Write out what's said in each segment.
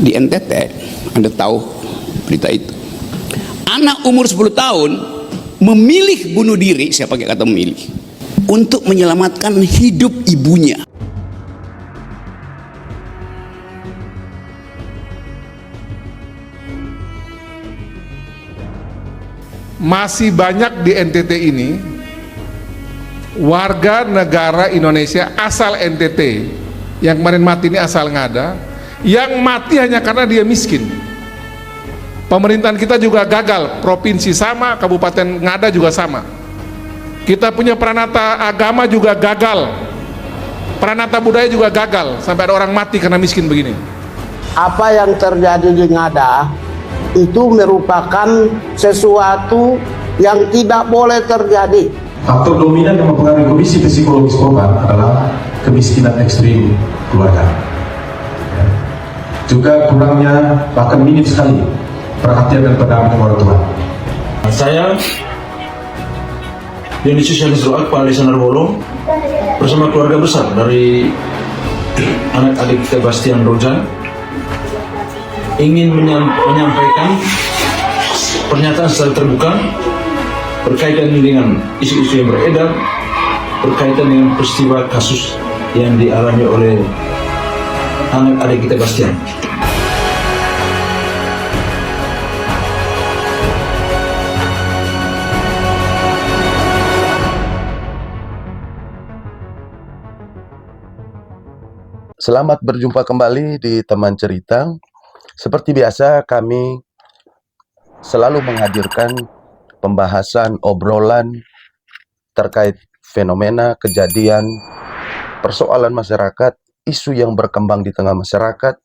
di NTT, Anda tahu berita itu. Anak umur 10 tahun memilih bunuh diri, saya pakai kata memilih, untuk menyelamatkan hidup ibunya. Masih banyak di NTT ini warga negara Indonesia asal NTT, yang kemarin mati ini asal Ngada, yang mati hanya karena dia miskin. Pemerintahan kita juga gagal, provinsi sama, kabupaten Ngada juga sama. Kita punya Pranata agama juga gagal, Pranata budaya juga gagal, sampai ada orang mati karena miskin begini. Apa yang terjadi di Ngada itu merupakan sesuatu yang tidak boleh terjadi. Faktor dominan yang mempengaruhi kondisi psikologis korban adalah kemiskinan ekstrim keluarga. Juga kurangnya, bahkan minim sekali, perhatian dan pendampingan orang tua. Saya, Yesus Yohanes Roa, Kepala Desa Narwolo, bersama keluarga besar dari anak adik kita Bastian Rojan, ingin menyampaikan pernyataan secara terbuka berkaitan dengan isu-isu yang beredar, berkaitan dengan peristiwa kasus yang dialami oleh anak adik kita Bastian. Selamat berjumpa kembali di Teman Cerita. Seperti biasa, kami selalu menghadirkan pembahasan, obrolan terkait fenomena, kejadian, persoalan masyarakat, isu yang berkembang di tengah masyarakat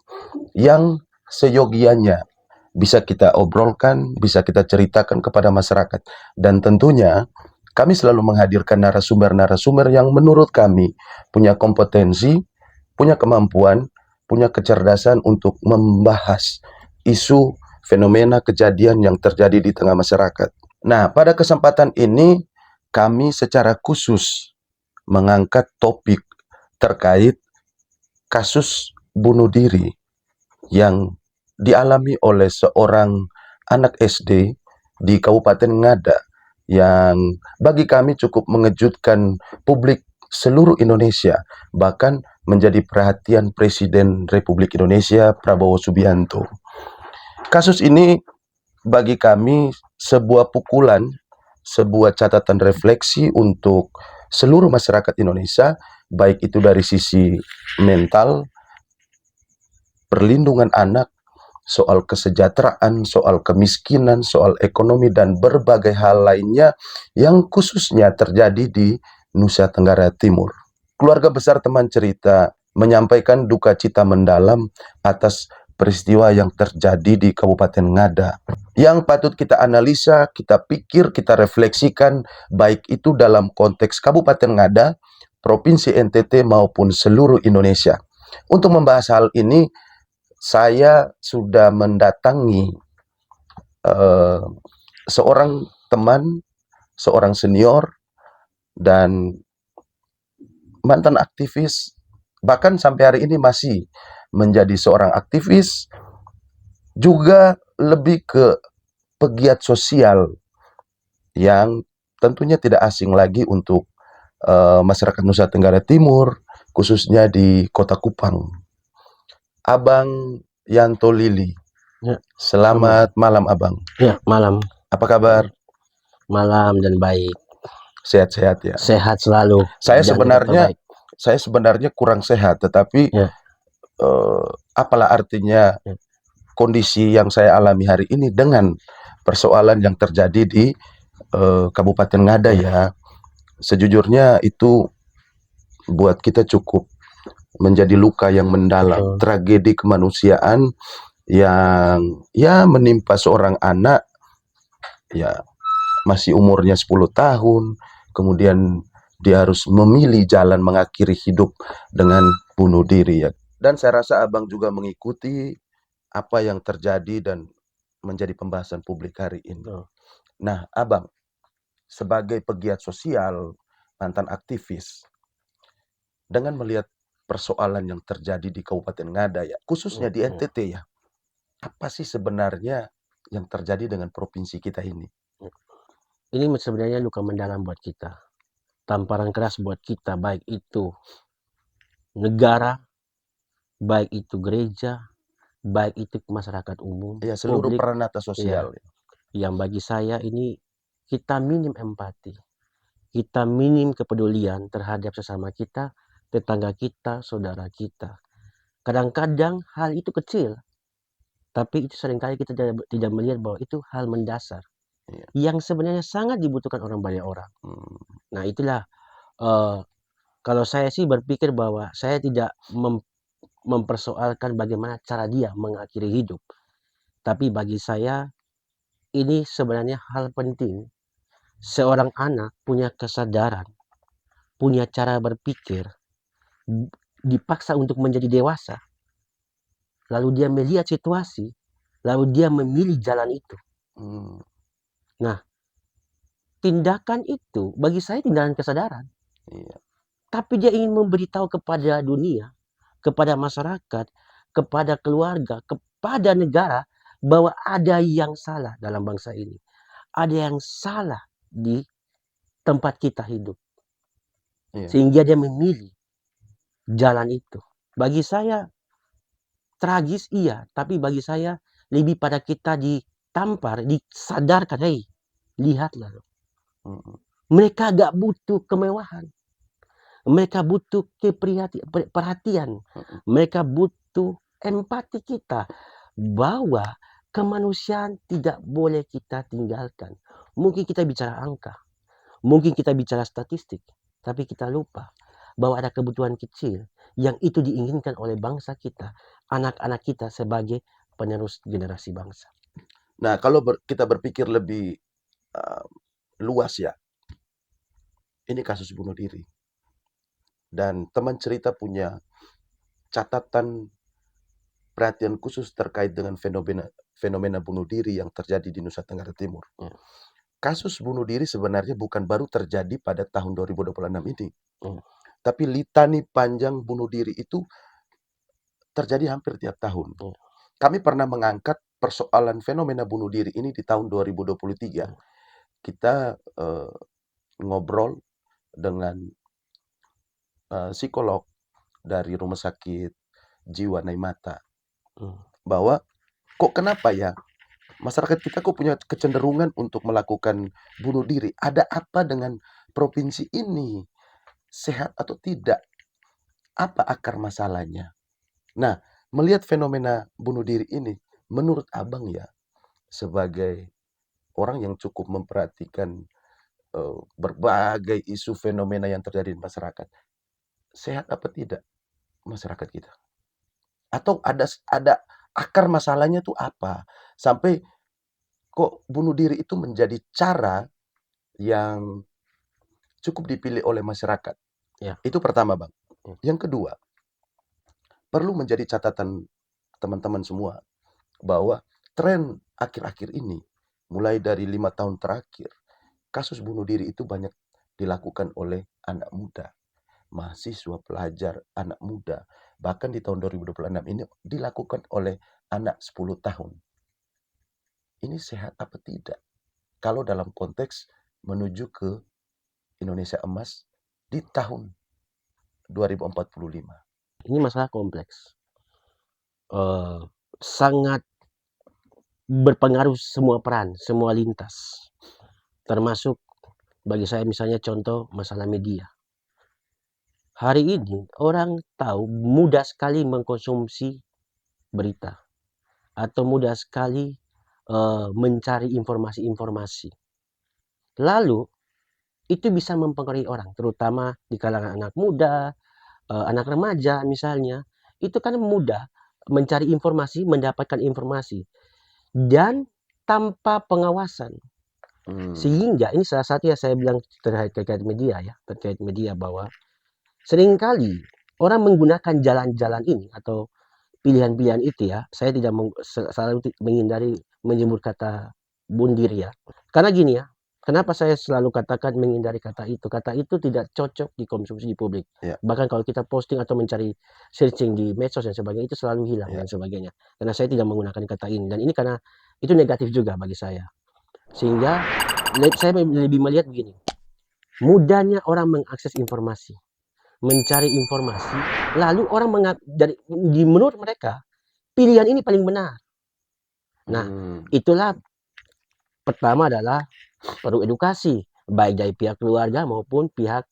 yang seyogianya bisa kita obrolkan, bisa kita ceritakan kepada masyarakat. Dan tentunya kami selalu menghadirkan narasumber-narasumber yang menurut kami punya kompetensi, punya kemampuan, punya kecerdasan untuk membahas isu, fenomena, kejadian yang terjadi di tengah masyarakat. Nah, pada kesempatan ini kami secara khusus mengangkat topik terkait kasus bunuh diri yang dialami oleh seorang anak SD di Kabupaten Ngada yang bagi kami cukup mengejutkan publik seluruh Indonesia, bahkan menjadi perhatian Presiden Republik Indonesia Prabowo Subianto. Kasus ini bagi kami sebuah pukulan, sebuah catatan refleksi untuk seluruh masyarakat Indonesia, baik itu dari sisi mental, perlindungan anak, soal kesejahteraan, soal kemiskinan, soal ekonomi, dan berbagai hal lainnya yang khususnya terjadi di Nusa Tenggara Timur. Keluarga besar Teman Cerita menyampaikan duka cita mendalam atas peristiwa yang terjadi di Kabupaten Ngada, yang patut kita analisa, kita pikir, kita refleksikan, baik itu dalam konteks Kabupaten Ngada, Provinsi NTT maupun seluruh Indonesia. Untuk membahas hal ini, saya sudah mendatangi seorang teman, seorang senior, dan mantan aktivis, bahkan sampai hari ini masih menjadi seorang aktivis, juga lebih ke pegiat sosial yang tentunya tidak asing lagi untuk masyarakat Nusa Tenggara Timur, khususnya di Kota Kupang. Abang Yanto Lili. Ya. Selamat malam, Abang. Ya, malam. Apa kabar? Malam dan baik. Sehat-sehat ya? Sehat selalu. Saya Jangan sebenarnya kurang sehat, tetapi Ya. apalah artinya kondisi yang saya alami hari ini dengan persoalan yang terjadi di Kabupaten Ngada ya. Sejujurnya itu buat kita cukup menjadi luka yang mendalam, tragedi kemanusiaan yang ya menimpa seorang anak ya masih umurnya 10 tahun, kemudian dia harus memilih jalan mengakhiri hidup dengan bunuh diri ya. Dan saya rasa Abang juga mengikuti apa yang terjadi dan menjadi pembahasan publik hari ini. Nah, Abang sebagai pegiat sosial, mantan aktivis, dengan melihat persoalan yang terjadi di Kabupaten Ngada ya, khususnya di NTT ya, Apa sih sebenarnya yang terjadi dengan provinsi kita ini? Ini sebenarnya luka mendalam buat kita. Tamparan keras buat kita, baik itu negara, baik itu gereja, baik itu masyarakat umum, Ya, seluruh publik. peranata Ya, sosial. yang bagi saya ini kita minim empati, kita minim kepedulian terhadap sesama kita, tetangga kita, saudara kita. Kadang-kadang hal itu kecil, tapi itu seringkali kita tidak melihat bahwa itu hal mendasar Iya. yang sebenarnya sangat dibutuhkan orang banyak orang. Hmm. Nah itulah kalau saya sih berpikir bahwa saya tidak mempersoalkan bagaimana cara dia mengakhiri hidup, tapi bagi saya ini sebenarnya hal penting. Seorang anak punya kesadaran, punya cara berpikir, dipaksa untuk menjadi dewasa, lalu dia melihat situasi, lalu dia memilih jalan itu. Hmm. Nah, tindakan itu bagi saya tindakan kesadaran. Iya. Tapi dia ingin memberitahu kepada dunia, kepada masyarakat, kepada keluarga, kepada negara bahwa ada yang salah dalam bangsa ini. Ada yang salah di tempat kita hidup. Iya. Sehingga dia memilih jalan itu. Bagi saya tragis iya, tapi bagi saya lebih pada kita ditampar, disadarkan, hei, lihatlah. Hmm. Mereka gak butuh kemewahan. Mereka butuh perhatian. Mereka butuh empati kita. Bahwa kemanusiaan tidak boleh kita tinggalkan. Mungkin kita bicara angka. Mungkin kita bicara statistik. Tapi kita lupa bahwa ada kebutuhan kecil yang itu diinginkan oleh bangsa kita. Anak-anak kita sebagai penerus generasi bangsa. Nah, kalau kita berpikir lebih luas ya, ini kasus bunuh diri. Dan teman cerita punya catatan perhatian khusus terkait dengan fenomena bunuh diri yang terjadi di Nusa Tenggara Timur. Kasus bunuh diri sebenarnya bukan baru terjadi pada tahun 2026 ini. Tapi litani panjang bunuh diri itu terjadi hampir tiap tahun. Kami pernah mengangkat persoalan fenomena bunuh diri ini di tahun 2023. Kita ngobrol dengan psikolog dari Rumah Sakit Jiwa Naimata. Bahwa kok kenapa ya masyarakat kita kok punya kecenderungan untuk melakukan bunuh diri? Ada apa dengan provinsi ini? Sehat atau tidak? Apa akar masalahnya? Nah, melihat fenomena bunuh diri ini, menurut abang ya, sebagai orang yang cukup memperhatikan berbagai isu fenomena yang terjadi di masyarakat, sehat apa tidak masyarakat kita? Atau ada akar masalahnya tuh apa? Sampai kok bunuh diri itu menjadi cara yang cukup dipilih oleh masyarakat. Ya. Itu pertama, Bang. Yang kedua, perlu menjadi catatan teman-teman semua bahwa tren akhir-akhir ini, mulai dari 5 tahun terakhir, kasus bunuh diri itu banyak dilakukan oleh anak muda, mahasiswa, pelajar, anak muda. Bahkan di tahun 2026 ini dilakukan oleh anak 10 tahun. Ini sehat apa tidak? Kalau dalam konteks menuju ke Indonesia emas di tahun 2045. Ini masalah kompleks. Sangat berpengaruh semua peran, semua lintas. Termasuk bagi saya misalnya contoh masalah media. Hari ini orang tahu mudah sekali mengkonsumsi berita. Atau mudah sekali mencari informasi-informasi. Lalu itu bisa mempengaruhi orang, terutama di kalangan anak muda, anak remaja misalnya. Itu kan mudah mencari informasi, mendapatkan informasi. Dan tanpa pengawasan. Sehingga ini salah satu yang saya bilang terkait media ya, terkait media bahwa seringkali orang menggunakan jalan-jalan ini atau pilihan-pilihan itu ya, saya tidak selalu menghindari menyebut kata bunuh diri ya. Karena gini ya, Kenapa saya selalu katakan menghindari kata itu? Kata itu tidak cocok dikonsumsi di publik. Ya. Bahkan kalau kita posting atau mencari searching di medsos dan sebagainya, itu selalu hilang Ya. dan sebagainya. Karena saya tidak menggunakan kata ini. Dan ini karena itu negatif juga bagi saya. Sehingga saya lebih melihat begini. Mudahnya orang mengakses informasi, mencari informasi, lalu orang menurut mereka, pilihan ini paling benar. Nah, itulah pertama adalah perlu edukasi, baik dari pihak keluarga maupun pihak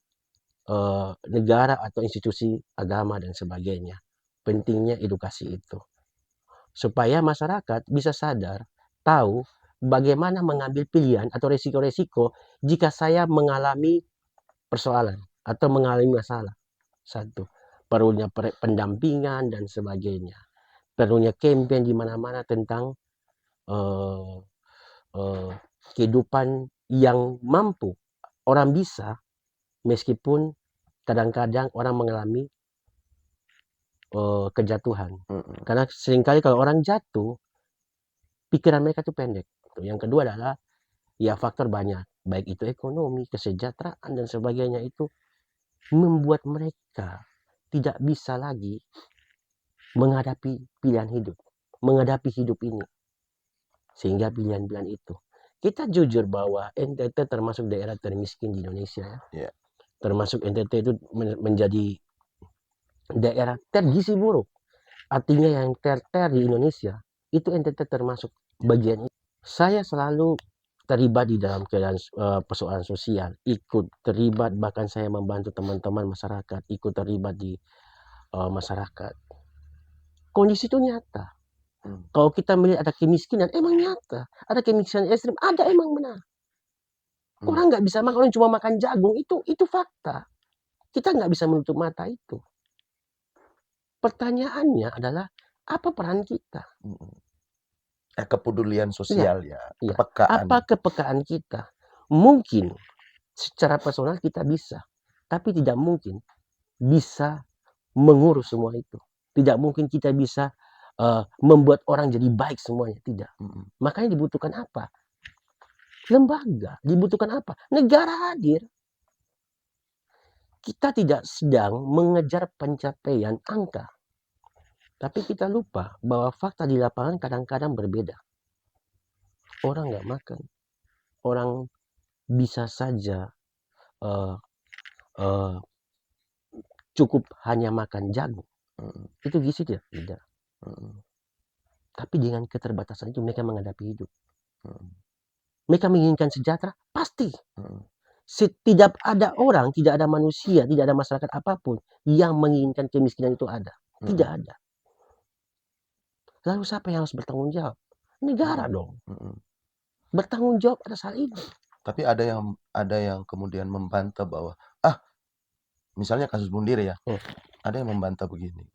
negara atau institusi agama dan sebagainya. Pentingnya edukasi itu. Supaya masyarakat bisa sadar, tahu bagaimana mengambil pilihan atau resiko-resiko jika saya mengalami persoalan atau mengalami masalah. Satu, perlunya pendampingan dan sebagainya. Perlunya campaign di mana-mana tentang kehidupan yang mampu orang bisa, meskipun kadang-kadang orang mengalami kejatuhan. Karena seringkali kalau orang jatuh, pikiran mereka tuh pendek. Yang kedua adalah ya faktor banyak, baik itu ekonomi, kesejahteraan dan sebagainya, itu membuat mereka tidak bisa lagi menghadapi pilihan hidup, menghadapi hidup ini. Sehingga pilihan-pilihan itu. Kita jujur bahwa NTT termasuk daerah termiskin di Indonesia. Ya. Termasuk NTT itu menjadi daerah tergizi buruk. Artinya yang terter di Indonesia, itu NTT termasuk bagian itu. Saya selalu terlibat di dalam persoalan sosial, ikut terlibat, bahkan saya membantu teman-teman masyarakat, ikut terlibat di masyarakat. Kondisi itu nyata. Kalau kita melihat ada kemiskinan, emang nyata. Ada kemiskinan ekstrim, ada, emang benar. Orang nggak bisa makan, orang cuma makan jagung, itu fakta. Kita nggak bisa menutup mata itu. Pertanyaannya adalah, apa peran kita? Kepedulian sosial ya, Ya. kepekaan. Apa kepekaan kita? Mungkin secara personal kita bisa, tapi tidak mungkin bisa mengurus semua itu. Tidak mungkin kita bisa membuat orang jadi baik semuanya, tidak. Makanya dibutuhkan apa? Lembaga. Dibutuhkan apa? Negara hadir. Kita tidak sedang mengejar pencapaian angka, tapi kita lupa bahwa fakta di lapangan kadang-kadang berbeda. Orang nggak makan, orang bisa saja cukup hanya makan jagung. Itu gizi tidak. Tapi dengan keterbatasan itu mereka menghadapi hidup. Mereka menginginkan sejahtera, pasti. Tidak ada orang, tidak ada manusia, tidak ada masyarakat apapun yang menginginkan kemiskinan itu ada. Tidak ada. Lalu siapa yang harus bertanggung jawab? Negara dong. Bertanggung jawab atas hal ini. Tapi ada yang kemudian membantah bahwa misalnya kasus bunuh diri ya, ada yang membantah begini.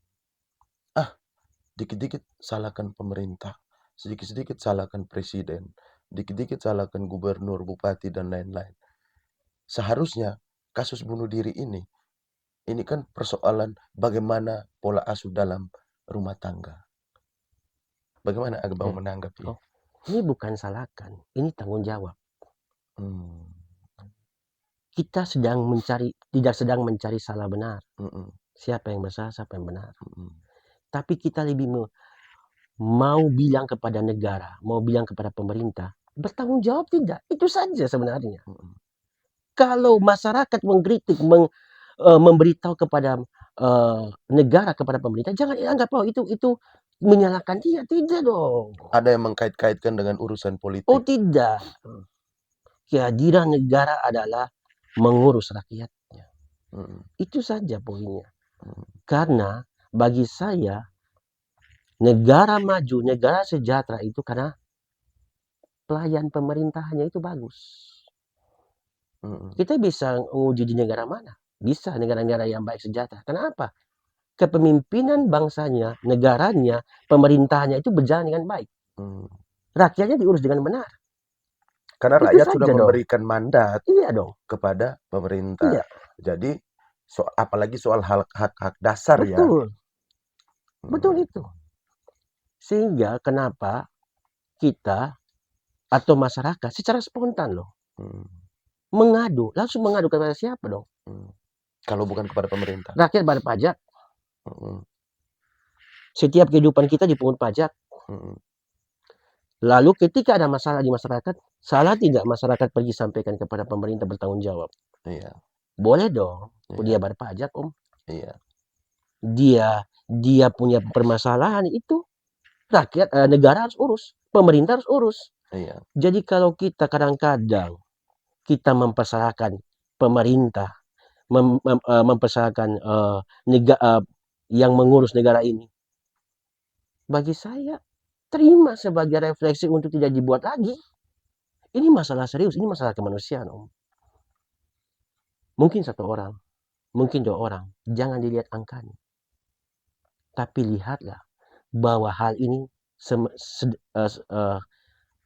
Dikit-dikit salahkan pemerintah, sedikit-sedikit salahkan presiden, dikit-dikit salahkan gubernur, bupati dan lain-lain. Seharusnya kasus bunuh diri ini kan persoalan bagaimana pola asuh dalam rumah tangga. Bagaimana Abang menanggapi? Ini bukan salahkan, ini tanggung jawab. Kita tidak sedang mencari salah benar. Siapa yang bersalah, siapa yang benar. Tapi kita lebih mau bilang kepada negara, mau bilang kepada pemerintah, bertanggung jawab tidak. Itu saja sebenarnya. Kalau masyarakat mengkritik, memberitahu kepada negara, kepada pemerintah, jangan anggap itu menyalahkan dia. Tidak dong. Ada yang mengkait-kaitkan dengan urusan politik. Oh tidak. Kehadiran negara adalah mengurus rakyatnya. Itu saja poinnya. Karena bagi saya, negara maju, negara sejahtera itu karena pelayan pemerintahannya itu bagus. Kita bisa menguji di negara mana? Bisa, negara-negara yang baik sejahtera. Kenapa? Kepemimpinan bangsanya, negaranya, pemerintahannya itu berjalan dengan baik. Rakyatnya diurus dengan benar. Karena Itu rakyat saja sudah dong. memberikan mandat Iya dong. kepada pemerintah. Iya. Jadi apalagi soal hak-hak dasar ya. Betul itu. Sehingga kenapa kita atau masyarakat secara spontan loh, Hmm. Mengadu, langsung mengadu kepada siapa dong? Hmm. Kalau bukan kepada pemerintah. Rakyat bayar pajak. Hmm. Setiap kehidupan kita dipungut pajak. Hmm. Lalu ketika ada masalah di masyarakat, salah tidak masyarakat pergi sampaikan kepada pemerintah bertanggung jawab? Iya, Boleh dong. iya, Dia bayar pajak, Om. iya. Dia punya permasalahan itu rakyat, negara harus urus, pemerintah harus urus. Iya. Jadi kalau kita kadang-kadang kita mempersalahkan pemerintah, mempersalahkan yang mengurus negara ini, bagi saya terima sebagai refleksi untuk tidak dibuat lagi. Ini masalah serius, ini masalah kemanusiaan, Om. Mungkin 1 orang, mungkin 2 orang, jangan dilihat angkanya. Tapi lihatlah bahwa hal ini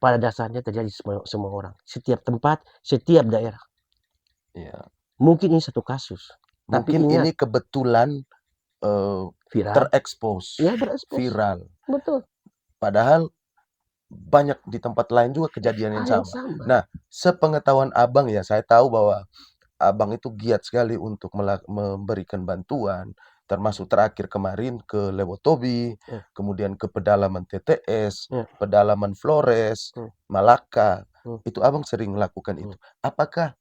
pada dasarnya terjadi semua orang, setiap tempat, setiap daerah. Iya. Mungkin ini satu kasus, tapi Mungkin ingat, ini kebetulan viral. terekspos, Ya, berekspos. viral. Betul. Padahal banyak di tempat lain juga kejadian yang Hal yang sama. sama. Nah, sepengetahuan Abang ya, saya tahu bahwa Abang itu giat sekali untuk memberikan bantuan, termasuk terakhir kemarin ke Lewotobi, Ya. kemudian ke pedalaman TTS, Ya. pedalaman Flores, Malaka. Hmm. Itu Abang sering melakukan itu. Apakah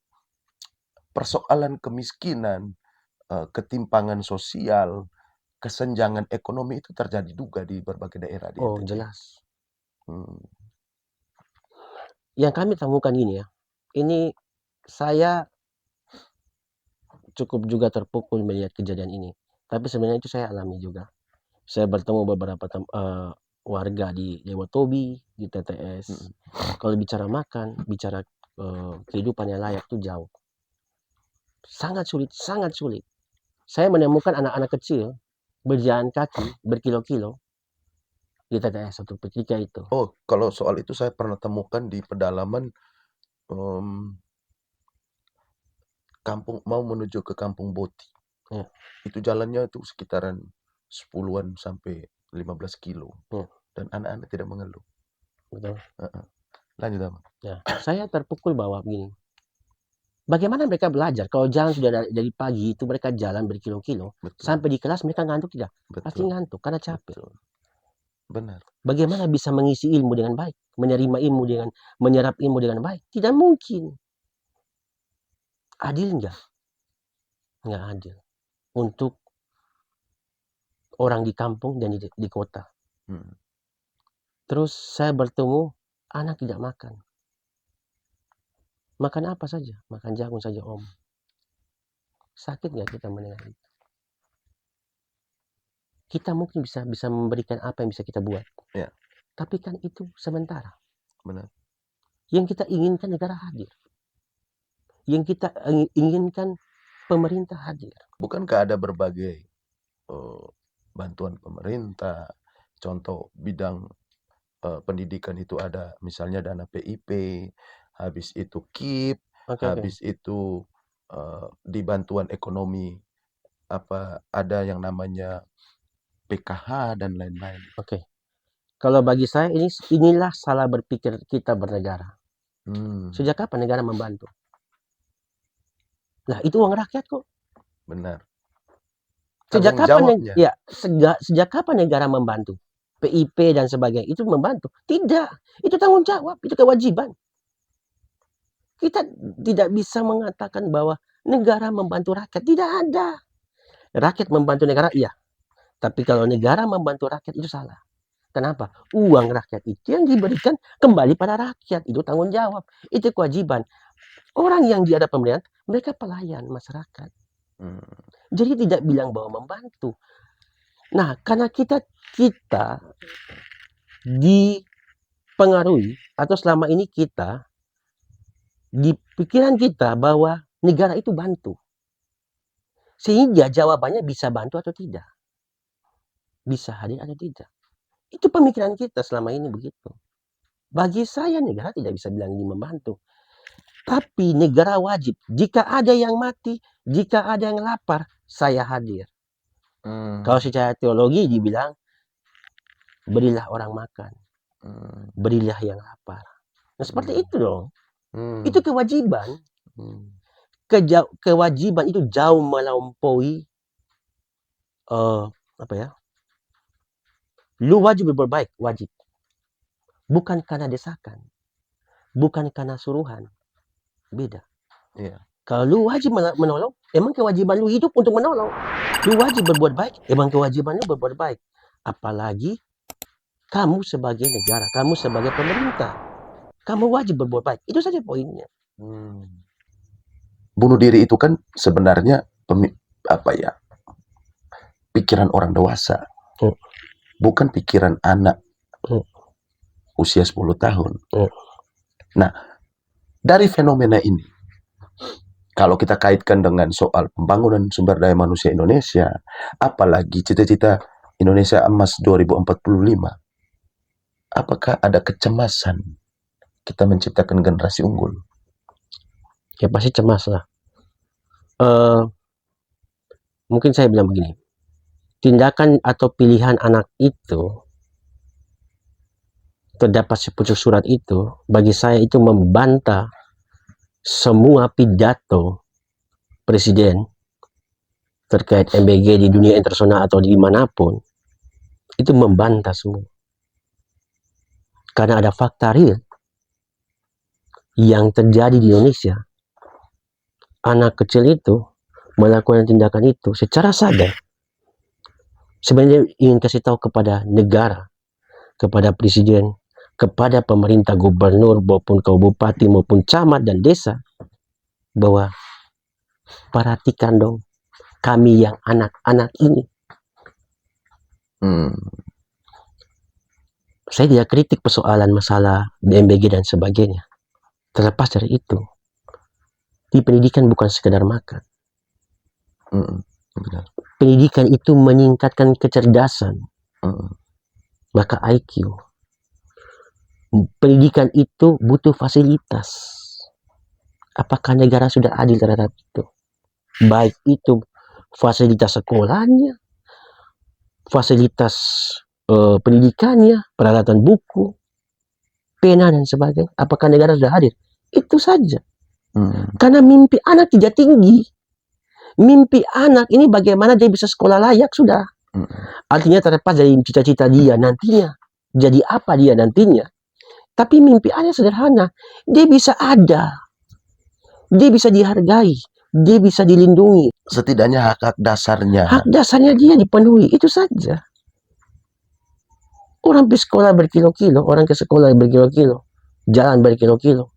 persoalan kemiskinan, ketimpangan sosial, kesenjangan ekonomi itu terjadi juga di berbagai daerah di Oh, NTT? jelas. Hmm. Yang kami temukan ini ya, ini saya cukup juga terpukul melihat kejadian ini. Tapi sebenarnya itu saya alami juga. Saya bertemu beberapa warga di Lewotobi, di TTS. Kalau bicara makan, bicara kehidupan yang layak itu jauh. Sangat sulit, sangat sulit. Saya menemukan anak-anak kecil berjalan kaki berkilo-kilo di TTS satu ketika itu. Oh, kalau soal itu saya pernah temukan di pedalaman kampung, mau menuju ke Kampung Boti. Ya. Itu jalannya itu sekitaran 10-an sampai 15 kilo. Ya. Dan anak-anak tidak mengeluh. Betul. Lanjut, Abang. Ya, saya terpukul bahwa begini. Bagaimana mereka belajar? Kalau jalan sudah dari pagi itu mereka jalan berkilo-kilo, Betul. sampai di kelas mereka ngantuk tidak? Pasti Betul. ngantuk karena capek. Betul. Benar. Bagaimana bisa mengisi ilmu dengan baik, menerima ilmu dengan, menyerap ilmu dengan baik? Tidak mungkin. Adil enggak? Enggak adil. Untuk orang di kampung dan di kota. Terus saya bertemu anak tidak makan. Makan apa saja? Makan jagung saja, Om. Sakit nggak kita mendengar itu? Kita mungkin bisa memberikan apa yang bisa kita buat. Ya. Tapi kan itu sementara. Benar. Yang kita inginkan negara hadir. Yang kita inginkan pemerintah hadir. Bukankah ada berbagai bantuan pemerintah, contoh bidang pendidikan itu ada misalnya dana PIP, habis itu KIP, habis itu di bantuan ekonomi ada yang namanya PKH dan lain-lain. Oke. Kalau bagi saya inilah salah berpikir kita bernegara. Sejak kapan negara membantu? Nah, itu uang rakyat kok. Benar. Sejak kapan negara membantu? PIP dan sebagainya itu membantu? Tidak. Itu tanggung jawab, itu kewajiban. Kita tidak bisa mengatakan bahwa negara membantu rakyat. Tidak ada. Rakyat membantu negara, iya. Tapi kalau negara membantu rakyat itu salah. Kenapa? Uang rakyat itu yang diberikan kembali pada rakyat. Itu tanggung jawab. Itu kewajiban. Orang yang di hadapan pemerintah, mereka pelayan masyarakat. Jadi tidak bilang bahwa membantu. Nah, karena kita dipengaruhi, atau selama ini kita, di pikiran kita bahwa negara itu bantu. Sehingga jawabannya bisa bantu atau tidak. Bisa hadir atau tidak. Itu pemikiran kita selama ini begitu. Bagi saya negara tidak bisa bilang ini membantu. Tapi negara wajib. Jika ada yang mati, jika ada yang lapar, saya hadir. Kalau secara teologi dibilang, berilah orang makan. Berilah yang lapar. Nah, seperti itu dong. Itu kewajiban. Hmm. Kewajiban itu jauh melampaui apa ya? Lu wajib berbuat baik, wajib. Bukan karena desakan, bukan karena suruhan. Beda. Iya. Kalau lu wajib menolong, emang kewajiban lu hidup untuk menolong. Lu wajib berbuat baik, emang kewajiban lu berbuat baik. Apalagi kamu sebagai negara, kamu sebagai pemerintah, kamu wajib berbuat baik. Itu saja poinnya. Bunuh diri itu kan sebenarnya apa ya? Pikiran orang dewasa. Hmm. Bukan pikiran anak usia 10 tahun. Nah, dari fenomena ini, kalau kita kaitkan dengan soal pembangunan sumber daya manusia Indonesia, apalagi cita-cita Indonesia Emas 2045, apakah ada kecemasan kita menciptakan generasi unggul? Ya pasti cemas lah. Mungkin saya bilang begini, tindakan atau pilihan anak itu, terdapat sepucuk surat itu, bagi saya itu membantah semua pidato presiden terkait MBG di dunia internasional atau dimanapun. Itu membantah semua. Karena ada fakta real yang terjadi di Indonesia. Anak kecil itu melakukan tindakan itu secara sadar. Sebenarnya ingin kasih tahu kepada negara, kepada presiden, kepada pemerintah, gubernur, maupun kabupaten, maupun camat dan desa, bahwa perhatikan dong kami yang anak-anak ini. Saya tidak kritik persoalan masalah BMBG dan sebagainya. Terlepas dari itu, di pendidikan bukan sekedar makan. Pendidikan itu meningkatkan kecerdasan, maka IQ. Pendidikan itu butuh fasilitas. Apakah negara sudah adil terhadap itu? Baik itu fasilitas sekolahnya, fasilitas pendidikannya, peralatan buku, pena dan sebagainya. Apakah negara sudah hadir? Itu saja. Karena mimpi anak tidak tinggi. Mimpi anak ini bagaimana dia bisa sekolah layak sudah. Artinya terlepas dari cita-cita dia nantinya. Jadi apa dia nantinya. Tapi mimpi anak sederhana. Dia bisa ada. Dia bisa dihargai. Dia bisa dilindungi. Setidaknya hak-hak dasarnya. Hak dasarnya dia dipenuhi. Itu saja. Orang pergi sekolah berkilo-kilo. Orang ke sekolah berkilo-kilo. Jalan berkilo-kilo.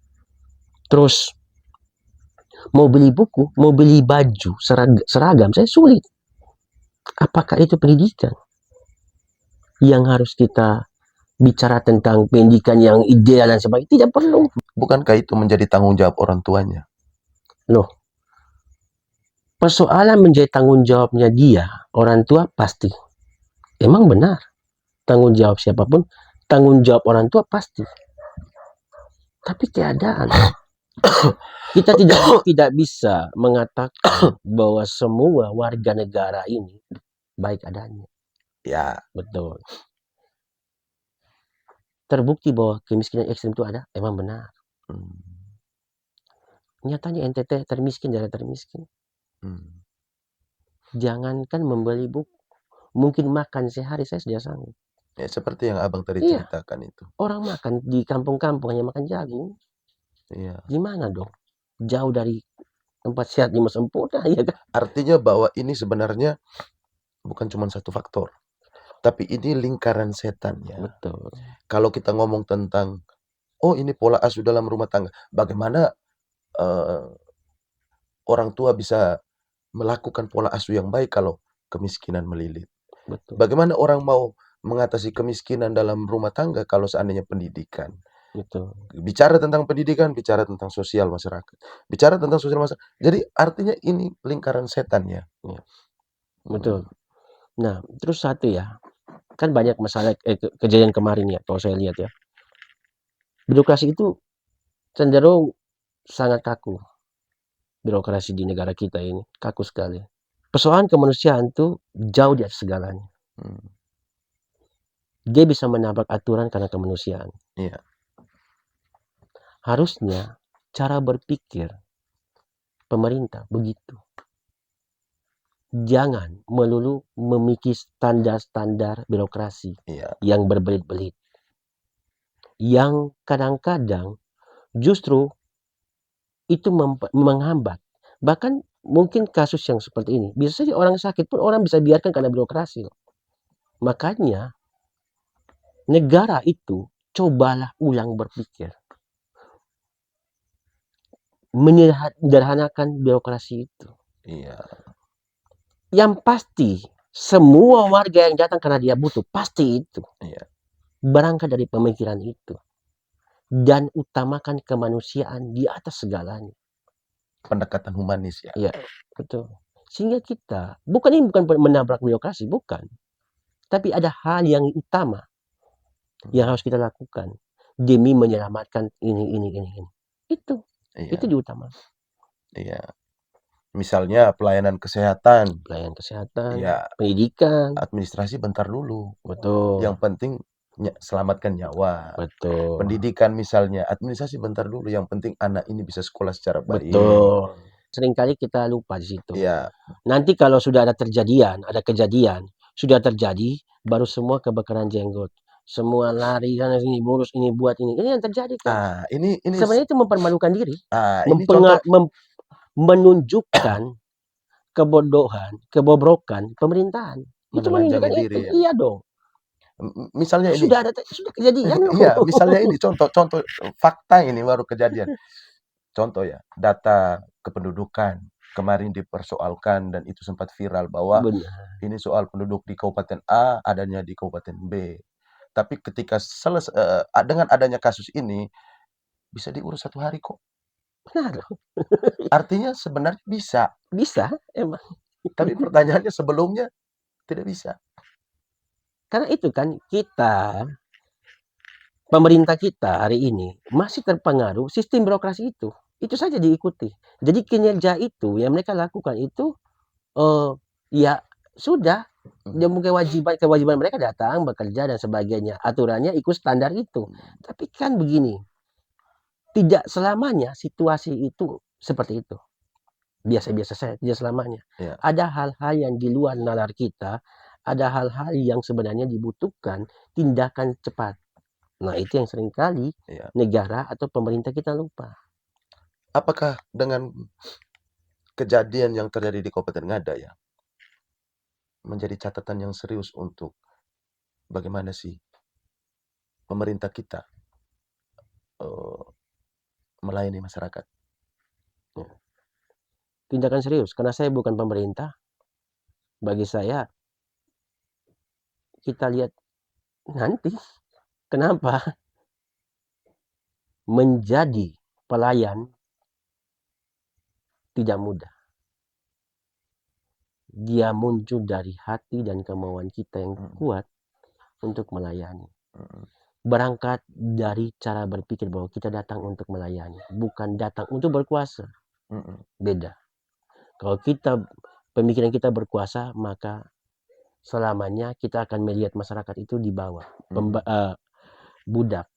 Terus mau beli buku, mau beli baju, seragam, saya sulit. Apakah itu pendidikan? Yang harus kita bicara tentang pendidikan yang ideal dan sebagainya? Tidak perlu. Bukankah itu menjadi tanggung jawab orang tuanya? Loh, persoalan menjadi tanggung jawabnya dia, orang tua pasti. Emang benar. Tanggung jawab siapapun, tanggung jawab orang tua pasti. Tapi keadaan. Kita tidak bisa mengatakan bahwa semua warga negara ini baik adanya. Ya, betul. Terbukti bahwa kemiskinan ekstrim itu ada, emang benar. Nyatanya NTT termiskin, daerah termiskin. Jangankan membeli buku, mungkin makan sehari saya sudah sanggup. Ya, seperti yang abang tadi Iya. ceritakan itu. Orang makan di kampung-kampung hanya makan jagung. Iya. Gimana dong? Jauh dari tempat sehat lima sempurna, ya kan? Artinya bahwa ini sebenarnya bukan cuma satu faktor, tapi ini lingkaran setannya. Betul. Kalau kita ngomong tentang, oh ini pola asuh dalam rumah tangga, bagaimana orang tua bisa melakukan pola asuh yang baik kalau kemiskinan melilit? Betul. Bagaimana orang mau mengatasi kemiskinan dalam rumah tangga kalau seandainya pendidikan? Betul. Bicara tentang pendidikan, bicara tentang sosial masyarakat. Bicara tentang sosial masyarakat. Jadi artinya ini lingkaran setan ya. Betul. Nah, terus satu ya. Kan banyak masalah kejadian kemarin ya, kalau saya lihat ya. Birokrasi itu cenderung sangat kaku. Birokrasi di negara kita ini kaku sekali. Persoalan kemanusiaan itu jauh di atas segalanya. Dia bisa menabrak aturan karena kemanusiaan. Iya. Harusnya cara berpikir pemerintah begitu. Jangan melulu memiliki standar-standar birokrasi Iya. yang berbelit-belit. Yang kadang-kadang justru itu menghambat. Bahkan mungkin kasus yang seperti ini, bisa saja orang sakit pun orang bisa biarkan karena birokrasi. Makanya negara itu cobalah ulang berpikir. Menyederhanakan birokrasi itu. Iya. Yang pasti semua warga yang datang karena dia butuh, pasti itu. Iya. Berangkat dari pemikiran itu. Dan utamakan kemanusiaan di atas segalanya. Pendekatan humanis ya. Iya, betul. Sehingga kita, ini bukan menabrak birokrasi, bukan. Tapi ada hal yang utama yang harus kita lakukan demi menyelamatkan ini. Itu Iya. diutamakan. Iya. Misalnya pelayanan kesehatan, Pelayanan kesehatan, Iya. pendidikan, administrasi bentar dulu. betul, Yang penting selamatkan nyawa. betul, Pendidikan misalnya, administrasi bentar dulu. Yang penting anak ini bisa sekolah secara baik. betul. Seringkali kita lupa di situ. Iya. Nanti kalau sudah ada kejadian, sudah terjadi, baru semua kebakaran jenggot. Semua lari sana sini, ngurus ini, buat ini. Ini yang terjadi kan. Ini Sebenarnya itu mempermalukan diri. ini contoh Menunjukkan kebodohan, kebobrokan pemerintahan. Itu menelanjangi menunjukkan diri itu. ya. Iya dong. Misalnya ini. Sudah kejadian. Iya, misalnya ini contoh fakta ini baru kejadian. Contoh ya, data kependudukan kemarin dipersoalkan dan itu sempat viral bahwa Benar. ini soal penduduk di Kabupaten A adanya di Kabupaten B. Tapi ketika dengan adanya kasus ini bisa diurus 1 hari kok. Benar. Artinya sebenarnya bisa. Bisa emang. Tapi pertanyaannya sebelumnya tidak bisa. Karena itu kan pemerintah kita hari ini masih terpengaruh sistem birokrasi itu. Itu saja diikuti. Jadi kinerja itu yang mereka lakukan itu ya sudah, dia mungkin kewajiban mereka datang bekerja dan sebagainya. Aturannya ikut standar itu. Tapi kan begini, tidak selamanya situasi itu seperti itu. Biasa-biasa saja, tidak selamanya. Ya. Ada hal-hal yang di luar nalar kita, ada hal-hal yang sebenarnya dibutuhkan tindakan cepat. Nah, itu yang seringkali Ya. negara atau pemerintah kita lupa. Apakah dengan kejadian yang terjadi di Kabupaten Ngada ya menjadi catatan yang serius untuk bagaimana sih pemerintah kita melayani masyarakat? Tindakan serius, karena saya bukan pemerintah. Bagi saya, kita lihat nanti. Kenapa? Menjadi pelayan tidak mudah. Dia muncul dari hati dan kemauan kita yang kuat untuk melayani. Berangkat dari cara berpikir bahwa kita datang untuk melayani, bukan datang untuk berkuasa. Beda. Kalau pemikiran kita berkuasa, maka selamanya kita akan melihat masyarakat itu di bawah, budak.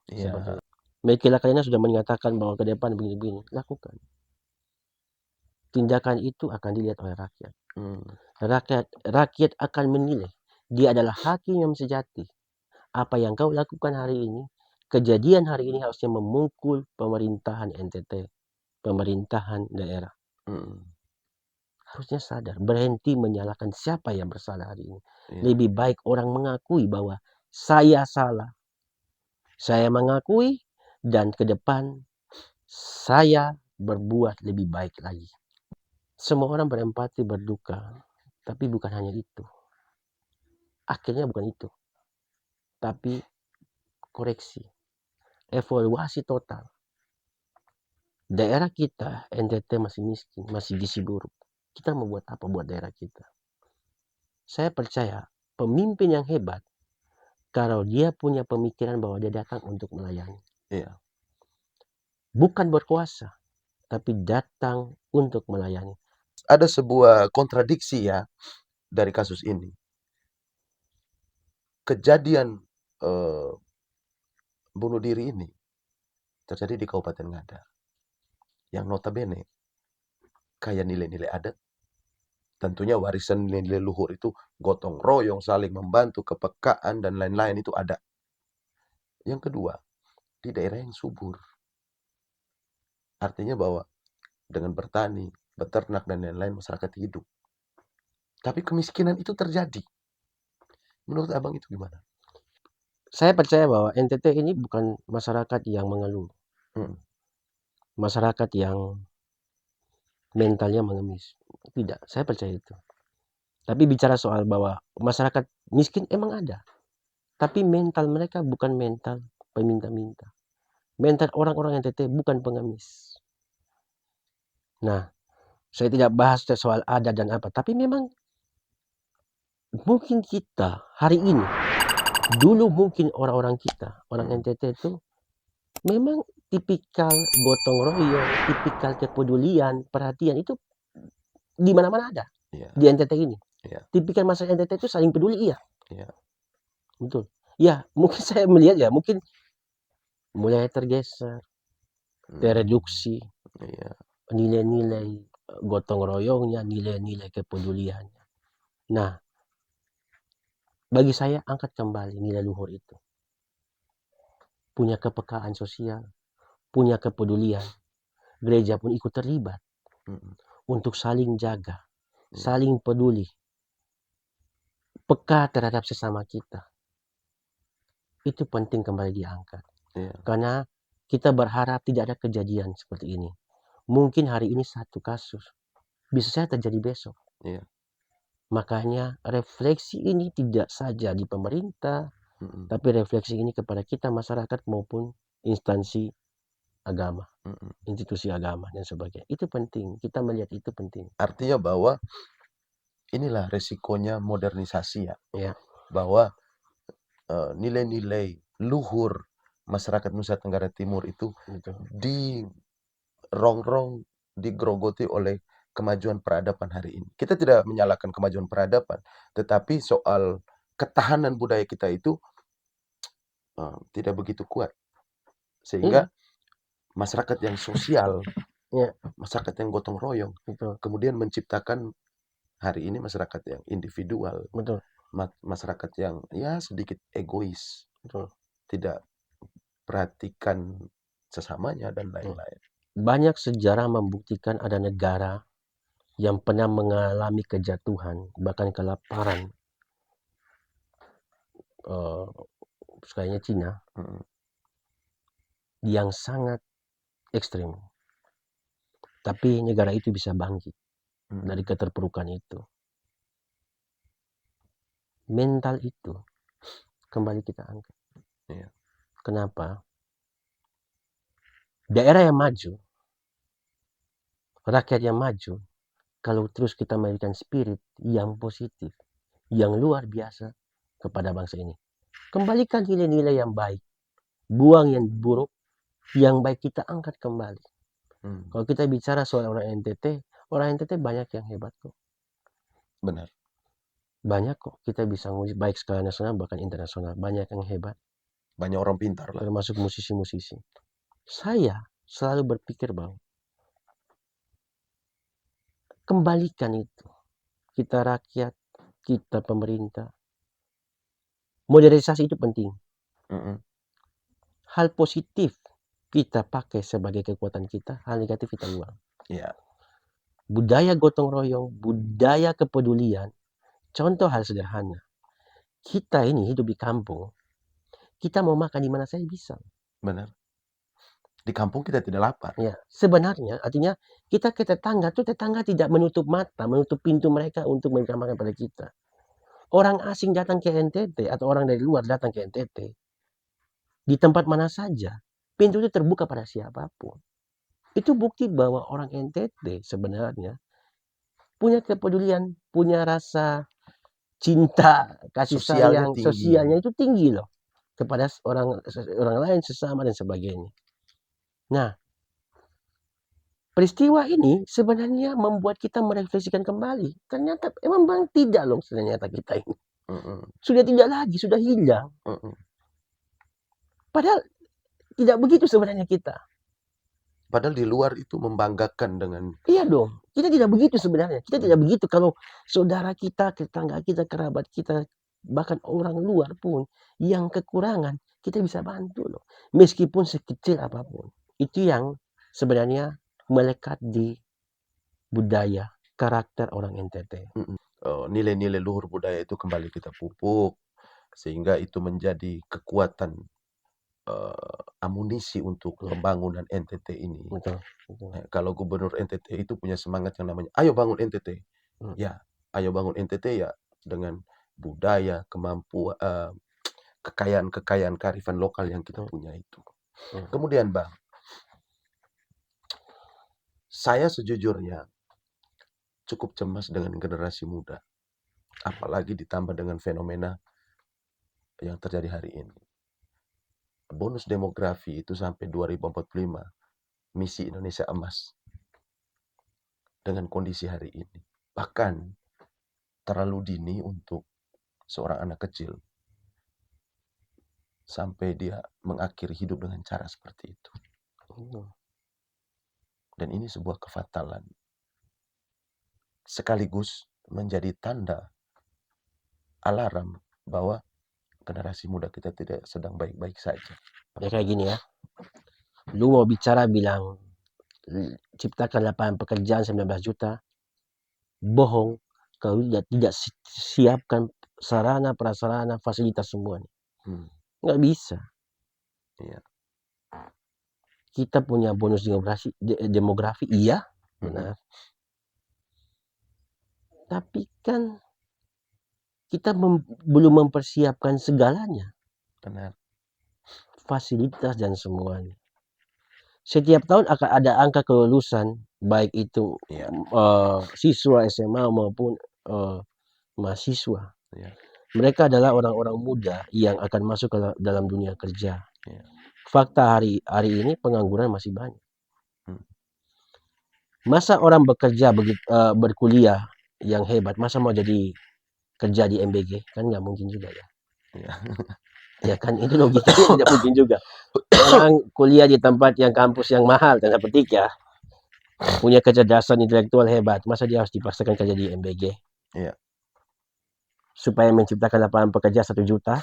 Iya. Mereka kalian sudah menyatakan bahwa ke depan begini-begini, lakukan. Tindakan itu akan dilihat oleh rakyat. Rakyat akan menilai. Dia adalah hakim yang sejati. Apa yang kau lakukan hari ini, kejadian hari ini harusnya memukul pemerintahan NTT, pemerintahan daerah. Harusnya sadar, berhenti menyalahkan siapa yang bersalah hari ini. Lebih baik orang mengakui bahwa saya salah. Saya mengakui dan ke depan saya berbuat lebih baik lagi. Semua orang berempati, berduka, tapi bukan hanya itu. Akhirnya bukan itu, tapi koreksi, evaluasi total. Daerah kita, NTT masih miskin, masih gizi buruk. Kita mau buat apa buat daerah kita? Saya percaya pemimpin yang hebat, kalau dia punya pemikiran bahwa dia datang untuk melayani. Iya. Bukan berkuasa, tapi datang untuk melayani. Ada sebuah kontradiksi ya dari kasus ini. Kejadian bunuh diri ini terjadi di Kabupaten Ngada. yang notabene kaya nilai-nilai adat. Tentunya warisan nilai luhur itu gotong royong, saling membantu, kepekaan, dan lain-lain itu ada. Yang kedua, di daerah yang subur. Artinya bahwa dengan bertani, beternak, dan lain-lain masyarakat hidup. Tapi kemiskinan itu terjadi. Menurut abang itu gimana? Saya percaya bahwa NTT ini bukan masyarakat yang mengeluh. Masyarakat yang mentalnya mengemis. Tidak, saya percaya itu. Tapi bicara soal bahwa masyarakat miskin emang ada. Tapi mental mereka bukan mental peminta-minta. Mental orang-orang NTT bukan pengemis. Nah, saya tidak bahas soal adat dan apa. Tapi memang mungkin kita hari ini, dulu mungkin orang-orang kita, orang NTT itu memang tipikal gotong royong, tipikal kepedulian, perhatian itu di mana-mana ada. Iya. Di NTT ini. Iya. Tipikal masyarakat NTT itu saling peduli, iya. Iya. Betul. Ya, mungkin saya melihat ya, mungkin mulai tergeser, tereduksi, Iya. nilai-nilai gotong royongnya, nilai-nilai kepeduliannya. Nah, bagi saya angkat kembali nilai luhur itu. Punya kepekaan sosial, punya kepedulian. Gereja pun ikut terlibat untuk saling jaga, saling peduli, peka terhadap sesama kita. Itu penting kembali diangkat. Iya. Karena kita berharap tidak ada kejadian seperti ini. Mungkin hari ini satu kasus, bisa saja terjadi besok. Iya. Makanya refleksi ini tidak saja di pemerintah, tapi refleksi ini kepada kita masyarakat maupun instansi agama, institusi agama dan sebagainya. Itu penting, kita melihat itu penting. Artinya bahwa inilah resikonya modernisasi ya. Ya, Bahwa nilai-nilai luhur masyarakat Nusa Tenggara Timur itu betul. dirongrong, digerogoti oleh kemajuan peradaban hari ini. Kita tidak menyalahkan kemajuan peradaban, tetapi soal ketahanan budaya kita itu tidak begitu kuat. Sehingga masyarakat yang sosial, Ya, masyarakat yang gotong royong, betul, kemudian menciptakan hari ini masyarakat yang individual, betul, masyarakat yang ya sedikit egois, betul. tidak perhatikan sesamanya dan lain-lain. Banyak sejarah membuktikan ada negara yang pernah mengalami kejatuhan, bahkan kelaparan. Kayaknya Cina, yang sangat ekstrim. Tapi negara itu bisa bangkit dari keterpurukan itu. Mental itu kembali kita angkat. Iya. Kenapa? Daerah yang maju, rakyat yang maju, kalau terus kita memberikan spirit yang positif, yang luar biasa kepada bangsa ini. Kembalikan nilai-nilai yang baik. Buang yang buruk, yang baik kita angkat kembali. Kalau kita bicara soal orang NTT banyak yang hebat kok. Benar. Banyak kok, kita bisa nguji baik skala nasional bahkan internasional. Banyak yang hebat. Banyak orang pintar lah. Termasuk musisi-musisi. Saya selalu berpikir bahwa kembalikan itu. Kita rakyat, kita pemerintah. Modernisasi itu penting. Hal positif kita pakai sebagai kekuatan kita, hal negatif kita buang. Iya. Budaya gotong royong, budaya kepedulian. Contoh hal sederhana. Kita ini hidup di kampung. Kita mau makan di mana saja bisa. Benar. Di kampung kita tidak lapar. Ya, sebenarnya artinya kita ke tetangga tuh tetangga tidak menutup mata, menutup pintu mereka untuk memberikan makan pada kita. Orang asing datang ke NTT atau orang dari luar datang ke NTT. Di tempat mana saja, pintu itu terbuka pada siapapun. Itu bukti bahwa orang NTT sebenarnya punya kepedulian, punya rasa cinta, kasih sayang, sosialnya itu tinggi loh kepada orang lain, sesama dan sebagainya. Nah, peristiwa ini sebenarnya membuat kita merefleksikan kembali. Ternyata memang tidak loh ternyata kita ini. Sudah tidak lagi, sudah hilang. Padahal tidak begitu sebenarnya kita. Padahal di luar itu membanggakan dengan Iya dong, kita tidak begitu sebenarnya. Kita tidak begitu kalau saudara kita, tetangga kita, kerabat kita, bahkan orang luar pun yang kekurangan, kita bisa bantu loh. Meskipun sekecil apapun. Itu yang sebenarnya melekat di budaya, karakter orang NTT. nilai-nilai luhur budaya itu kembali kita pupuk sehingga itu menjadi kekuatan amunisi untuk pembangunan NTT ini. Betul, betul. Kalau gubernur NTT itu punya semangat yang namanya ayo bangun NTT. Ya, ayo bangun NTT ya dengan budaya, kemampuan, kekayaan kearifan lokal yang kita punya itu. Kemudian Bang, saya sejujurnya cukup cemas dengan generasi muda. Apalagi ditambah dengan fenomena yang terjadi hari ini. Bonus demografi itu sampai 2045, misi Indonesia emas. Dengan kondisi hari ini. Bahkan terlalu dini untuk seorang anak kecil. Sampai dia mengakhiri hidup dengan cara seperti itu. Dan ini sebuah kefatalan. Sekaligus menjadi tanda alarm bahwa generasi muda kita tidak sedang baik-baik saja. Ya kayak gini ya. Lu mau bicara bilang ciptakan lapangan pekerjaan 19 juta. Bohong kalau tidak siapkan sarana, prasarana, fasilitas semuanya. Nggak bisa. Iya. Kita punya bonus demografi, iya, benar. Tapi kan kita belum mempersiapkan segalanya. Benar. Fasilitas dan semuanya. Setiap tahun akan ada angka kelulusan, baik itu siswa SMA maupun mahasiswa. Mereka adalah orang-orang muda yang akan masuk ke dalam dunia kerja. Fakta hari ini pengangguran masih banyak. Masa orang bekerja berkuliah yang hebat, masa mau jadi kerja di MBG? Kan nggak mungkin juga ya. Ya kan, itu logikanya tidak mungkin juga. Orang kuliah di tempat yang kampus yang mahal, tanda petik ya, punya kecerdasan intelektual hebat, masa dia harus dipaksakan kerja di MBG? Iya. Supaya menciptakan lapangan pekerja 1 juta,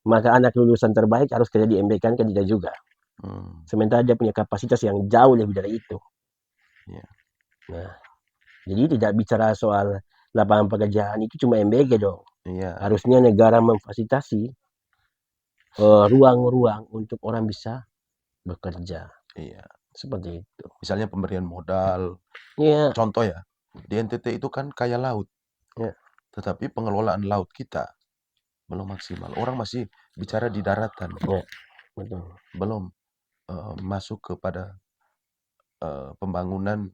maka anak lulusan terbaik harus kerja di MBG, kan tidak juga. Sementara dia punya kapasitas yang jauh lebih dari itu. Nah, jadi tidak bicara soal lapangan pekerjaan itu cuma MBG dong. Harusnya negara memfasilitasi ruang-ruang untuk orang bisa bekerja. Seperti itu. Misalnya pemberian modal. Contoh ya, di NTT itu kan kaya laut. Tetapi pengelolaan laut kita belum maksimal. Orang masih bicara di daratan. Betul. Belum masuk kepada pembangunan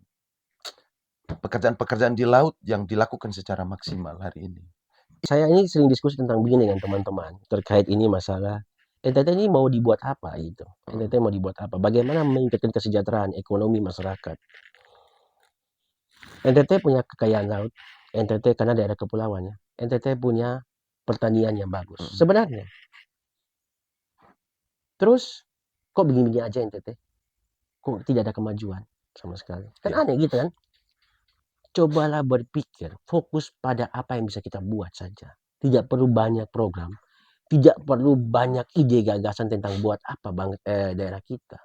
pekerjaan-pekerjaan di laut yang dilakukan secara maksimal hari ini. Saya ini sering diskusi tentang begini dengan teman-teman terkait ini masalah NTT ini mau dibuat apa gitu. NTT mau dibuat apa? Bagaimana meningkatkan kesejahteraan ekonomi masyarakat? NTT punya kekayaan laut. NTT karena daerah kepulauan ya. NTT punya pertanian yang bagus. Sebenarnya. Terus kok begini-begini aja NTT? Kok tidak ada kemajuan sama sekali? Kan aneh gitu kan? Cobalah berpikir, fokus pada apa yang bisa kita buat saja. Tidak perlu banyak program, tidak perlu banyak ide gagasan tentang buat apa daerah kita.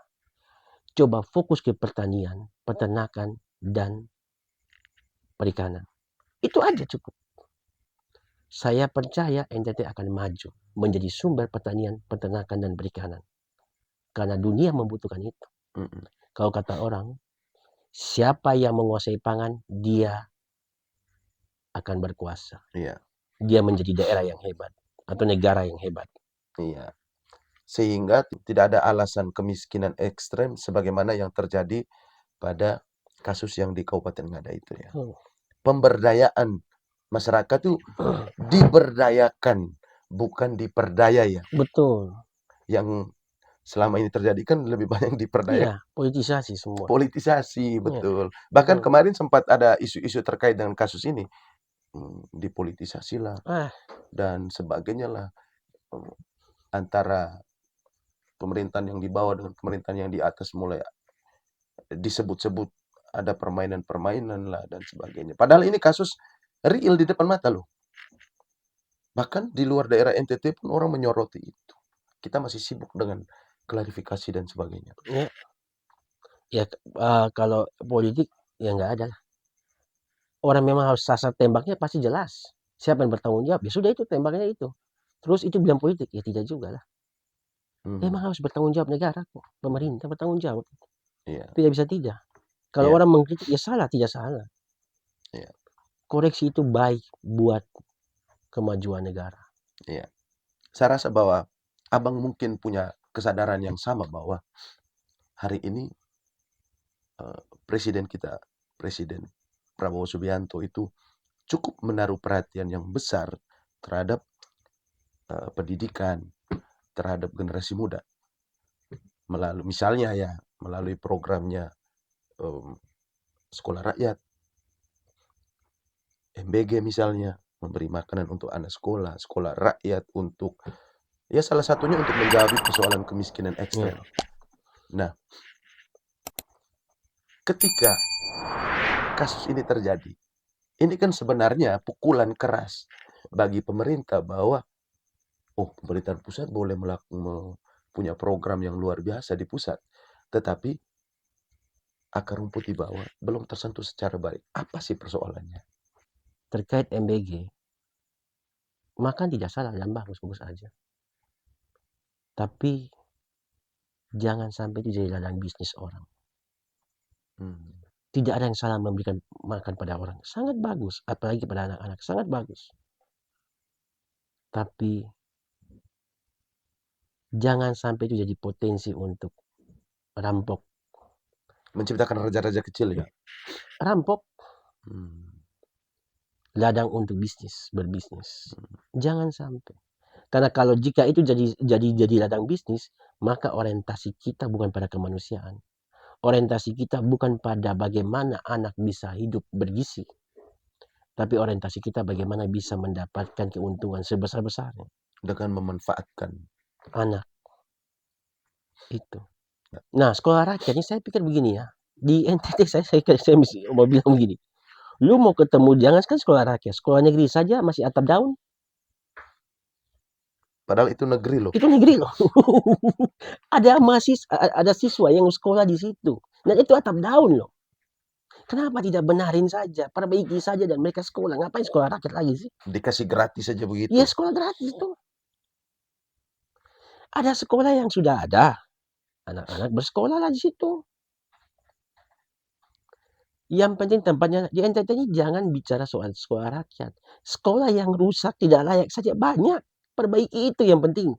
Coba fokus ke pertanian, peternakan, dan perikanan. Itu aja cukup. Saya percaya NTT akan maju menjadi sumber pertanian, peternakan, dan perikanan. Karena dunia membutuhkan itu. Kalau kata orang, siapa yang menguasai pangan, dia akan berkuasa. Dia menjadi daerah yang hebat atau negara yang hebat. Sehingga tidak ada alasan kemiskinan ekstrem sebagaimana yang terjadi pada kasus yang di Kabupaten Ngada itu ya. Pemberdayaan masyarakat itu diberdayakan, bukan diperdaya ya. Betul. Yang selama ini terjadi kan lebih banyak diperdaya. Politisasi semua. Politisasi, betul. Bahkan kemarin sempat ada isu-isu terkait dengan kasus ini. Dipolitisasi lah. Dan sebagainya lah. Antara pemerintahan yang di bawah dengan pemerintahan yang di atas mulai disebut-sebut ada permainan-permainan lah dan sebagainya. Padahal ini kasus real di depan mata loh. Bahkan di luar daerah NTT pun orang menyoroti itu. Kita masih sibuk dengan klarifikasi dan sebagainya. Ya, ya kalau politik ya nggak ada lah. Orang memang harus sasar tembaknya pasti jelas. Siapa yang bertanggung jawab? Ya sudah itu tembaknya itu. Terus itu bilang politik? Ya tidak juga lah. Memang harus bertanggung jawab negara kok. Pemerintah bertanggung jawab. Iya, Tidak bisa tidak. Kalau Iya. orang mengkritik ya salah, tidak salah. Iya. Koreksi itu baik buat kemajuan negara. Iya. Saya rasa bahwa Abang mungkin punya kesadaran yang sama bahwa hari ini Presiden kita, Presiden Prabowo Subianto itu cukup menaruh perhatian yang besar terhadap pendidikan, terhadap generasi muda. Melalui programnya Sekolah Rakyat, MBG misalnya, memberi makanan untuk anak sekolah, sekolah rakyat untuk, ya salah satunya untuk menjawab persoalan kemiskinan ekstrem. Nah, ketika kasus ini terjadi, ini kan sebenarnya pukulan keras bagi pemerintah bahwa, pemerintahan pusat boleh punya program yang luar biasa di pusat, tetapi akar rumput di bawah belum tersentuh secara baik. Apa sih persoalannya? Terkait MBG, makan tidak salah dan bagus-bagus aja. Tapi jangan sampai itu jadi ladang bisnis orang. Tidak ada yang salah memberikan makan pada orang. Sangat bagus, apalagi pada anak-anak. Sangat bagus. Tapi jangan sampai itu jadi potensi untuk rampok. Menciptakan raja-raja kecil ya? Rampok. Ladang untuk bisnis, berbisnis. Jangan sampai. Karena kalau jika itu jadi ladang bisnis, maka orientasi kita bukan pada kemanusiaan. Orientasi kita bukan pada bagaimana anak bisa hidup bergizi. Tapi orientasi kita bagaimana bisa mendapatkan keuntungan sebesar-besarnya. Dengan memanfaatkan anak. Itu. Nah, sekolah rakyat ini saya pikir begini ya. Di NTT saya mau bilang begini. Lu mau ketemu, jangan kan sekolah rakyat. Sekolah negeri saja masih atap daun. Padahal itu negeri loh. Itu negeri loh. Ada siswa yang sekolah di situ. Dan itu atap daun loh. Kenapa tidak benarin saja, perbaiki saja dan mereka sekolah. Ngapain sekolah rakyat lagi sih? Dikasih gratis saja begitu. Ya sekolah gratis tuh. Ada sekolah yang sudah ada. Anak-anak bersekolah lah di situ. Yang penting tempatnya di NTT ini jangan bicara soal sekolah rakyat. Sekolah yang rusak tidak layak saja banyak. Perbaiki itu yang penting.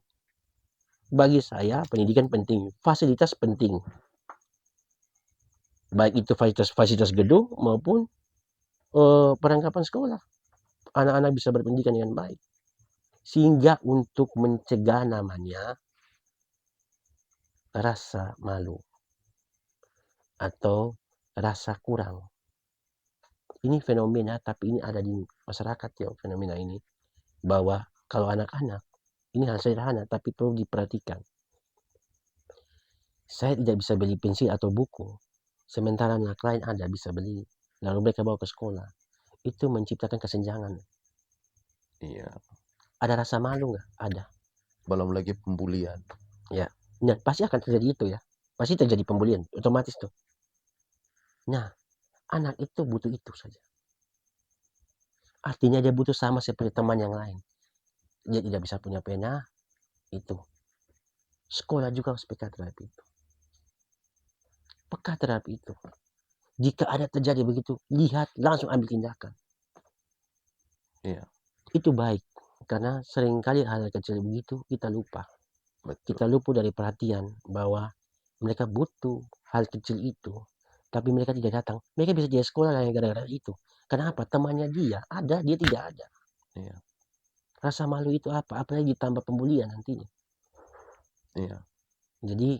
Bagi saya pendidikan penting, fasilitas penting. Baik itu fasilitas gedung maupun perlengkapan sekolah. Anak-anak bisa berpendidikan dengan baik. Sehingga untuk mencegah namanya rasa malu atau rasa kurang. Ini fenomena, tapi ini ada di masyarakat ya, fenomena ini. Bahwa kalau anak-anak, ini hal sederhana, tapi perlu diperhatikan. Saya tidak bisa beli pensil atau buku, sementara anak lain ada bisa beli. Lalu mereka bawa ke sekolah. Itu menciptakan kesenjangan. Iya. Ada rasa malu nggak? Ada. Belum lagi pembulian. Ya. Nah, pasti akan terjadi itu ya. Pasti terjadi pembulian, otomatis tuh. Nah, anak itu butuh itu saja. Artinya dia butuh sama seperti teman yang lain. Dia tidak bisa punya pena, itu. Sekolah juga harus peka terhadap itu. Peka terhadap itu. Jika ada terjadi begitu, lihat, langsung ambil tindakan. Iya. Itu baik. Karena seringkali hal kecil begitu kita lupa. Betul. Kita lupa dari perhatian bahwa mereka butuh hal kecil itu. Tapi mereka tidak datang. Mereka bisa jadi sekolah hanya gara-gara itu. Kenapa? Temannya dia ada, dia tidak ada. Iya. Rasa malu itu apa? Apalagi ditambah pembulian nantinya. Iya. Jadi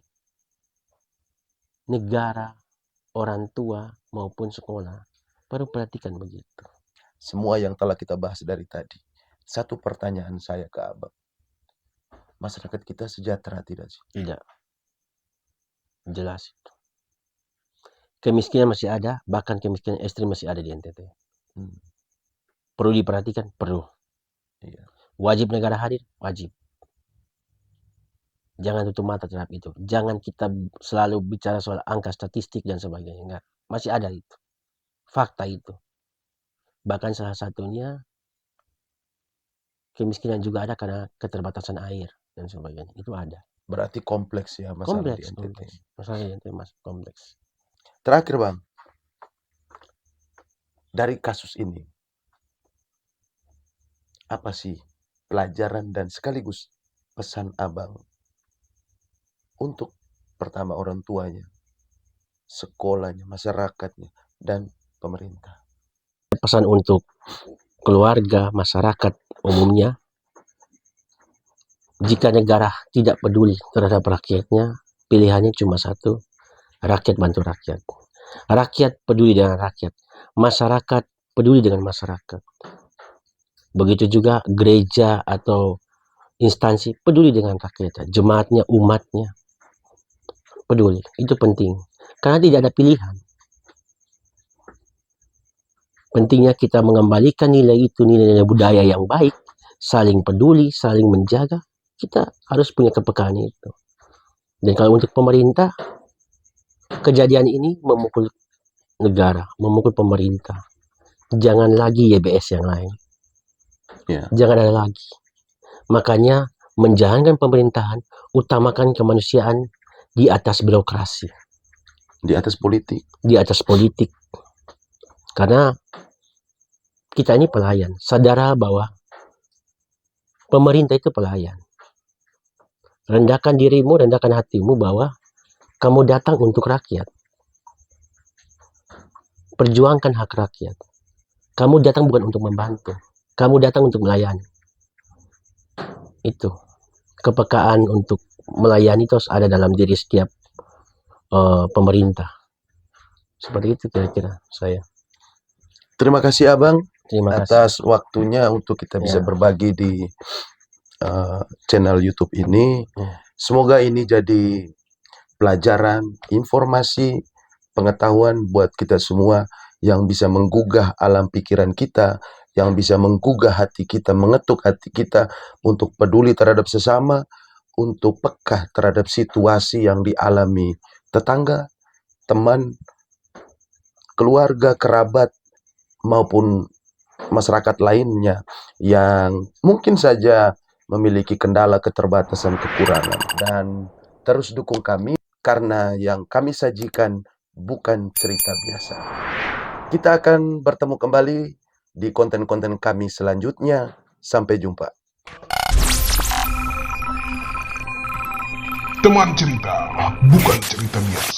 negara, orang tua maupun sekolah perlu perhatikan begitu. Semua yang telah kita bahas dari tadi. Satu pertanyaan saya ke Abang. Masyarakat kita sejahtera tidak sih? Tidak. Jelas itu. kemiskinan masih ada, bahkan kemiskinan ekstrim masih ada di NTT. Perlu diperhatikan, perlu. Iya. Wajib negara hadir, wajib. Jangan tutup mata terhadap itu. Jangan kita selalu bicara soal angka statistik dan sebagainya. Enggak. Masih ada itu. Fakta itu. Bahkan salah satunya kemiskinan juga ada karena keterbatasan air dan sebagainya. Itu ada. Berarti kompleks ya masalah di Kompleks, NTT. kompleks. Masalah di NTT mas kompleks. Terakhir Bang, dari kasus ini, apa sih pelajaran dan sekaligus pesan Abang untuk pertama orang tuanya, sekolahnya, masyarakatnya, dan pemerintah? Pesan untuk keluarga, masyarakat umumnya, jika negara tidak peduli terhadap rakyatnya, pilihannya cuma satu, rakyat bantu rakyat. Rakyat peduli dengan rakyat. Masyarakat peduli dengan masyarakat. Begitu juga gereja atau instansi peduli dengan rakyatnya, jemaatnya, umatnya. Peduli, itu penting. Karena tidak ada pilihan. Pentingnya kita mengembalikan nilai itu, nilai budaya yang baik, saling peduli, saling menjaga. Kita harus punya kepekaan itu. Dan kalau untuk pemerintah, kejadian ini memukul negara, memukul pemerintah. Jangan lagi YBS yang lain. Ya. Jangan ada lagi. Makanya menjalankan pemerintahan, utamakan kemanusiaan di atas birokrasi. Di atas politik. Di atas politik. Karena kita ini pelayan. Sadar bahwa pemerintah itu pelayan. Rendahkan dirimu, rendahkan hatimu bahwa kamu datang untuk rakyat. Perjuangkan hak rakyat. Kamu datang bukan untuk membantu. Kamu datang untuk melayani. Itu. Kepekaan untuk melayani itu harus ada dalam diri setiap pemerintah. Seperti itu kira-kira saya. Terima kasih Abang Terima kasih. atas waktunya untuk kita bisa Ya. berbagi di channel YouTube ini. Ya. Semoga ini jadi pelajaran, informasi, pengetahuan buat kita semua yang bisa menggugah alam pikiran kita, yang bisa menggugah hati kita, mengetuk hati kita untuk peduli terhadap sesama, untuk peka terhadap situasi yang dialami tetangga, teman, keluarga, kerabat, maupun masyarakat lainnya yang mungkin saja memiliki kendala, keterbatasan, kekurangan. Dan terus dukung kami karena yang kami sajikan bukan cerita biasa. Kita akan bertemu kembali di konten-konten kami selanjutnya. Sampai jumpa. Teman cerita, bukan cerita biasa.